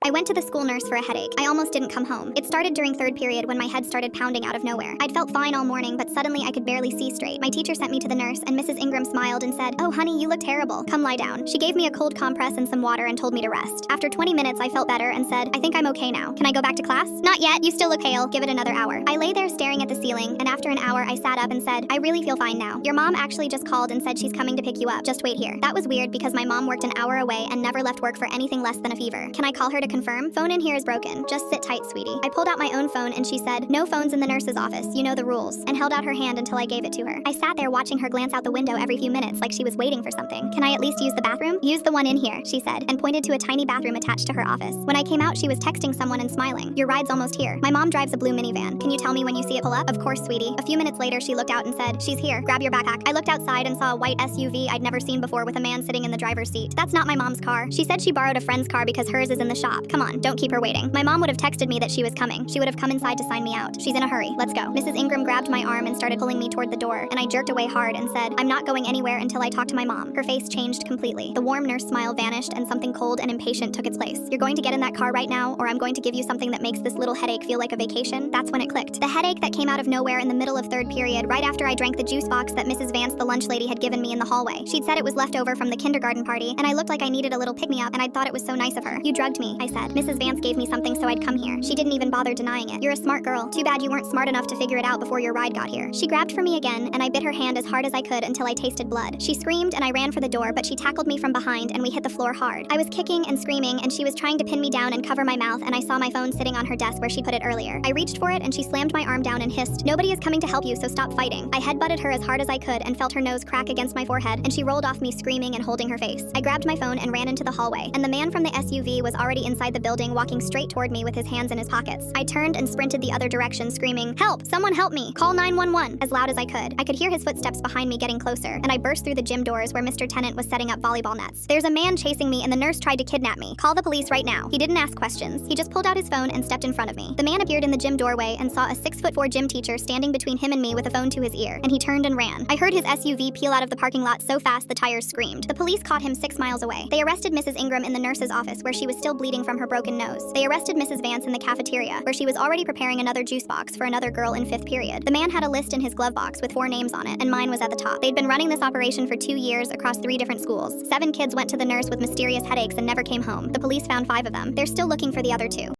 I went to the school nurse for a headache. I almost didn't come home. It started during third period when my head started pounding out of nowhere. I'd felt fine all morning, but suddenly I could barely see straight. My teacher sent me to the nurse, and Mrs. Ingram smiled and said, "Oh, honey, you look terrible. Come lie down." She gave me a cold compress and some water and told me to rest. After 20 minutes, I felt better and said, "I think I'm okay now. Can I go back to class?" "Not yet. You still look pale. Give it another hour." I lay there staring at the ceiling, and after an hour, I sat up and said, "I really feel fine now. Your mom actually just called and said she's coming to pick you up. Just wait here." That was weird because my mom worked an hour away and never left work for anything less than a fever. Can I call her to confirm? "Phone in here is broken. Just sit tight, sweetie." I pulled out my own phone and she said, "No phones in the nurse's office. You know the rules," and held out her hand until I gave it to her. I sat there watching her glance out the window every few minutes like she was waiting for something. "Can I at least use the bathroom?" "Use the one in here," she said, and pointed to a tiny bathroom attached to her office. When I came out, she was texting someone and smiling. "Your ride's almost here. My mom drives a blue minivan. Can you tell me when you see it pull up?" "Of course, sweetie." A few minutes later, she looked out and said, "She's here. Grab your backpack." I looked outside and saw a white SUV I'd never seen before with a man sitting in the driver's seat. "That's not my mom's car. She said she borrowed a friend's car because hers is in the shop. Come on, don't keep her waiting." My mom would have texted me that she was coming. She would have come inside to sign me out. "She's in a hurry. Let's go." Mrs. Ingram grabbed my arm and started pulling me toward the door, and I jerked away hard and said, "I'm not going anywhere until I talk to my mom." Her face changed completely. The warm nurse smile vanished and something cold and impatient took its place. "You're going to get in that car right now, or I'm going to give you something that makes this little headache feel like a vacation." That's when it clicked. The headache that came out of nowhere in the middle of third period, right after I drank the juice box that Mrs. Vance, the lunch lady, had given me in the hallway. She'd said it was left over from the kindergarten party, and I looked like I needed a little pick-me-up, and I'd thought it was so nice of her. "You drugged me," I said. "Mrs. Vance gave me something so I'd come here. She didn't even bother denying it. You're a smart girl. Too bad you weren't smart enough to figure it out before your ride got here." She grabbed for me again, and I bit her hand as hard as I could until I tasted blood. She screamed, and I ran for the door, but she tackled me from behind, and we hit the floor hard. I was kicking and screaming, and she was trying to pin me down and cover my mouth, and I saw my phone sitting on her desk where she put it earlier. I reached for it, and she slammed my arm down and hissed, "Nobody is coming to help you, so stop fighting." I headbutted her as hard as I could and felt her nose crack against my forehead, and she rolled off me screaming and holding her face. I grabbed my phone and ran into the hallway, and the man from the SUV was already inside the building walking straight toward me with his hands in his pockets. I turned and sprinted the other direction, screaming, "Help! Someone help me! Call 911!" as loud as I could. I could hear his footsteps behind me getting closer, and I burst through the gym doors where Mr. Tennant was setting up volleyball nets. "There's a man chasing me, and the nurse tried to kidnap me. Call the police right now." He didn't ask questions. He just pulled out his phone and stepped in front of me. The man appeared in the gym doorway and saw a 6'4" gym teacher standing between him and me with a phone to his ear, and he turned and ran. I heard his SUV peel out of the parking lot so fast the tires screamed. The police caught him 6 miles away. They arrested Mrs. Ingram in the nurse's office where she was still bleeding from her broken nose. They arrested Mrs. Vance in the cafeteria where she was already preparing another juice box for another girl in 5th period. The man had a list in his glove box with 4 names on it, and mine was at the top. They'd been running this operation for 2 years across 3 different schools. 7 kids went to the nurse with mysterious headaches and never came home. The police found 5 of them. They're still looking for the other 2.